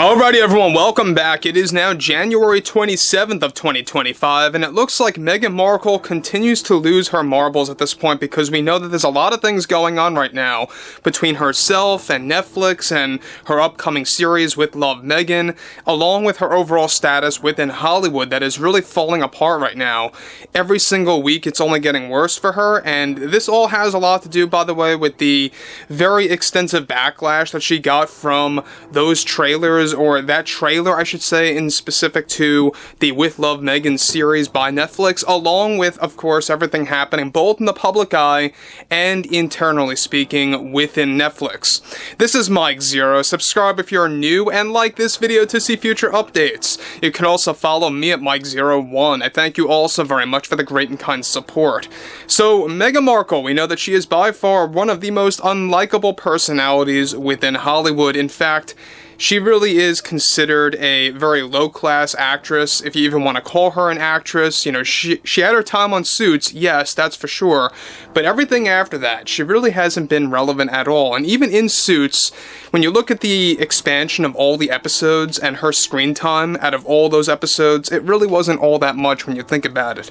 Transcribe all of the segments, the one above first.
Alrighty everyone, welcome back. It is now January 27th of 2025, and it looks like Meghan Markle continues to lose her marbles at this point because we know that there's a lot of things going on right now between herself and Netflix and her upcoming series with Love Meghan, along with her overall status within Hollywood that is really falling apart right now. Every single week it's only getting worse for her, and this all has a lot to do, by the way, with the very extensive backlash that she got from those trailers, or that trailer, I should say, in specific to the With Love Meghan series by Netflix, along with, of course, everything happening both in the public eye and internally speaking within Netflix. This is Mike Zero. Subscribe if you're new and like this video to see future updates. You can also follow me at Mike01. I thank you all so very much for the great and kind support. So, Meghan Markle, we know that she is by far one of the most unlikable personalities within Hollywood. In fact, she really is considered a very low-class actress, if you even want to call her an actress. You know, she had her time on Suits, yes, that's for sure, but everything after that, she really hasn't been relevant at all. And even in Suits, when you look at the expansion of all the episodes and her screen time out of all those episodes, it really wasn't all that much when you think about it.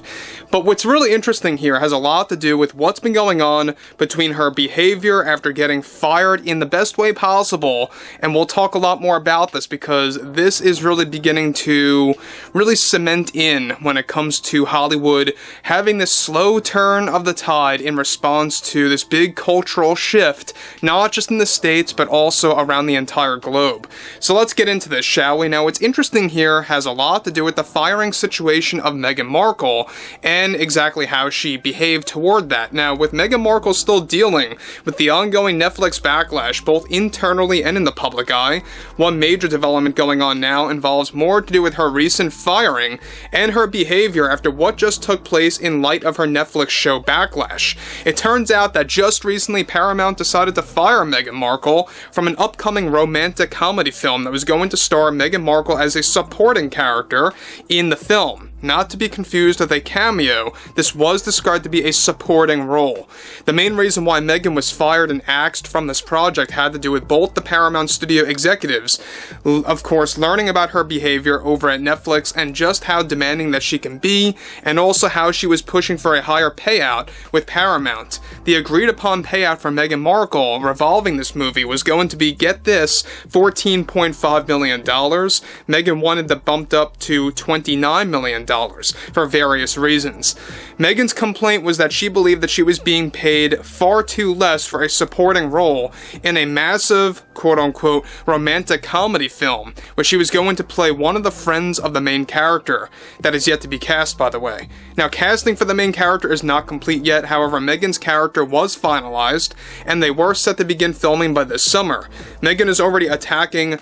But what's really interesting here has a lot to do with what's been going on between her behavior after getting fired in the best way possible, and we'll talk a lot more about this because this is really beginning to really cement in when it comes to Hollywood having this slow turn of the tide in response to this big cultural shift, not just in the States but also around the entire globe. So let's get into this, shall we? Now, what's interesting here has a lot to do with the firing situation of Meghan Markle and exactly how she behaved toward that. Now, with Meghan Markle still dealing with the ongoing Netflix backlash both internally and in the public eye, one major development going on now involves more to do with her recent firing and her behavior after what just took place in light of her Netflix show Backlash. It turns out that just recently Paramount decided to fire Meghan Markle from an upcoming romantic comedy film that was going to star Meghan Markle as a supporting character in the film. Not to be confused with a cameo, this was described to be a supporting role. The main reason why Meghan was fired and axed from this project had to do with both the Paramount studio executives, of course, learning about her behavior over at Netflix and just how demanding that she can be, and also how she was pushing for a higher payout with Paramount. The agreed upon payout for Meghan Markle revolving this movie was going to be, get this, $14.5 million. Meghan wanted that bumped up to $29 million. For various reasons. Meghan's complaint was that she believed that she was being paid far too less for a supporting role in a massive, quote-unquote, romantic comedy film, where she was going to play one of the friends of the main character. That is yet to be cast, by the way. Now, casting for the main character is not complete yet, however, Meghan's character was finalized, and they were set to begin filming by this summer. Meghan is already attacking,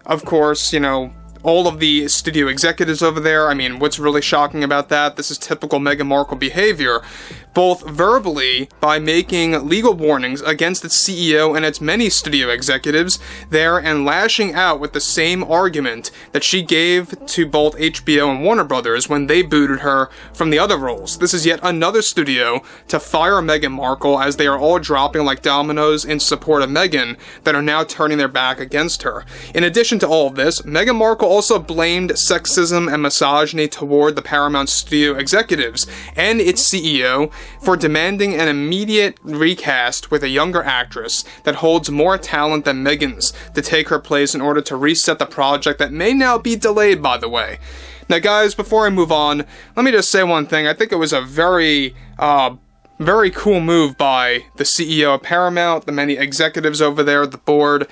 of course, all of the studio executives over there. I mean, what's really shocking about that? This is typical Meghan Markle behavior, both verbally by making legal warnings against its CEO and its many studio executives there and lashing out with the same argument that she gave to both HBO and Warner Brothers when they booted her from the other roles. This is yet another studio to fire Meghan Markle as they are all dropping like dominoes in support of Meghan that are now turning their back against her. In addition to all of this, Meghan Markle also blamed sexism and misogyny toward the Paramount studio executives and its CEO for demanding an immediate recast with a younger actress that holds more talent than Meghan's to take her place in order to reset the project that may now be delayed, by the way. Now guys, before I move on, let me just say one thing. I think it was a very cool move by the CEO of Paramount, the many executives over there, the board,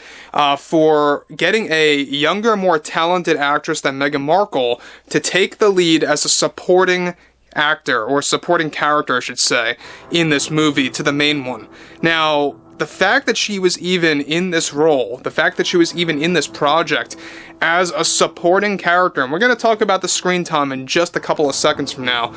for getting a younger, more talented actress than Meghan Markle to take the lead as a supporting actor, or supporting character, I should say, in this movie to the main one. Now, the fact that she was even in this role, the fact that she was even in this project as a supporting character, and we're going to talk about the screen time in just a couple of seconds from now,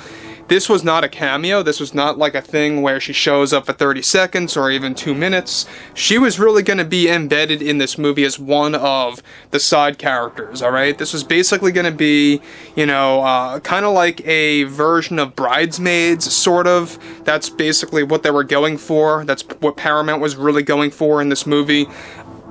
This was not a cameo. This was not like a thing where she shows up for 30 seconds or even 2 minutes. She was really going to be embedded in this movie as one of the side characters, alright? This was basically going to be, kind of like a version of Bridesmaids, sort of. That's basically what they were going for. That's what Paramount was really going for in this movie.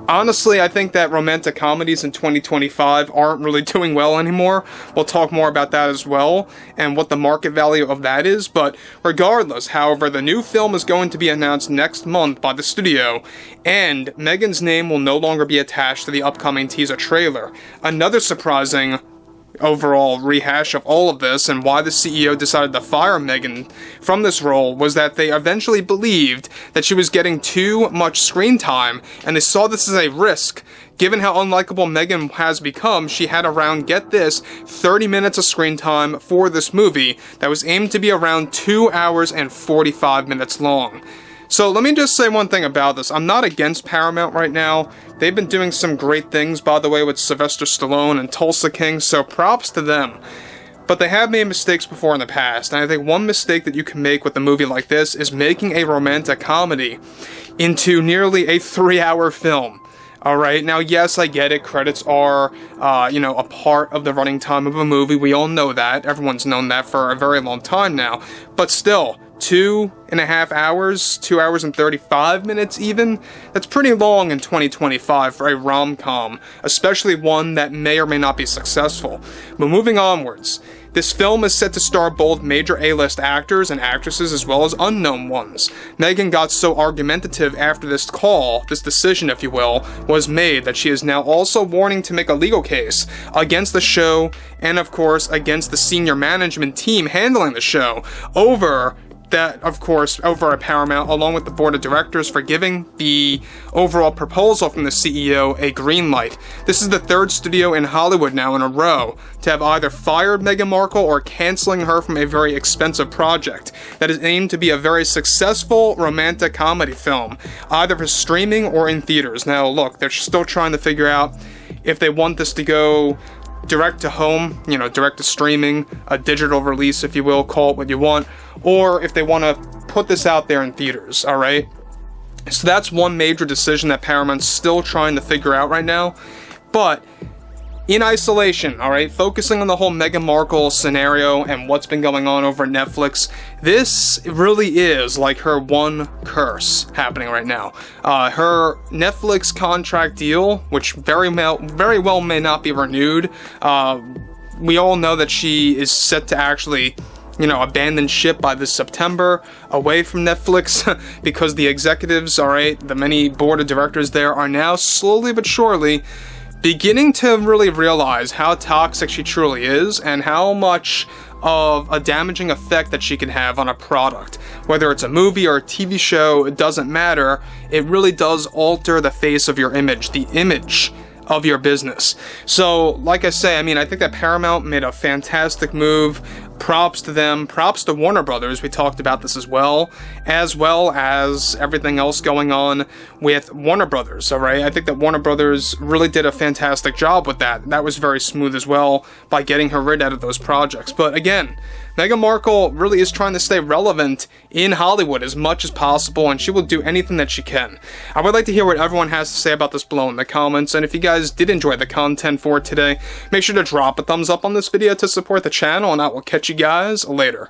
Honestly, I think that romantic comedies in 2025 aren't really doing well anymore. We'll talk more about that as well, and what the market value of that is, but regardless, however, the new film is going to be announced next month by the studio, and Meghan's name will no longer be attached to the upcoming teaser trailer. Another surprising overall rehash of all of this and why the CEO decided to fire Meghan from this role was that they eventually believed that she was getting too much screen time, and they saw this as a risk. Given how unlikable Meghan has become, she had around, get this, 30 minutes of screen time for this movie that was aimed to be around 2 hours and 45 minutes long. So let me just say one thing about this. I'm not against Paramount right now. They've been doing some great things, by the way, with Sylvester Stallone and Tulsa King, so props to them. But they have made mistakes before in the past, and I think one mistake that you can make with a movie like this is making a romantic comedy into nearly a 3-hour film. Alright, now yes, I get it, credits are, a part of the running time of a movie, we all know that, everyone's known that for a very long time now, but still, 2.5 hours, 2 hours and 35 minutes even, that's pretty long in 2025 for a rom-com, especially one that may or may not be successful. But moving onwards, this film is set to star both major A-list actors and actresses as well as unknown ones. Meghan got so argumentative after this decision if you will, was made that she is now also warning to make a legal case against the show and of course against the senior management team handling the show over at Paramount, along with the board of directors, for giving the overall proposal from the CEO a green light. This is the third studio in Hollywood now in a row to have either fired Meghan Markle or canceling her from a very expensive project that is aimed to be a very successful romantic comedy film, either for streaming or in theaters. Now, look, they're still trying to figure out if they want this to go direct to home, direct to streaming, a digital release, if you will, call it what you want, or if they want to put this out there in theaters, alright? So that's one major decision that Paramount's still trying to figure out right now, but in isolation, alright, focusing on the whole Meghan Markle scenario and what's been going on over at Netflix, this really is like her one curse happening right now. Her Netflix contract deal, which very well may not be renewed, we all know that she is set to actually abandon ship by this September away from Netflix because the executives, alright, the many board of directors there are now slowly but surely beginning to really realize how toxic she truly is and how much of a damaging effect that she can have on a product. Whether it's a movie or a TV show, it doesn't matter. It really does alter the face of your image, the image of your business. So, like I say, I think that Paramount made a fantastic move. Props to them. Props to Warner Brothers. We talked about this as well as everything else going on with Warner Brothers, alright? I think that Warner Brothers really did a fantastic job with that. That was very smooth as well by getting her rid out of those projects. But again, Meghan Markle really is trying to stay relevant in Hollywood as much as possible, and she will do anything that she can. I would like to hear what everyone has to say about this below in the comments, and if you guys did enjoy the content for today, make sure to drop a thumbs up on this video to support the channel, and I will catch you guys later.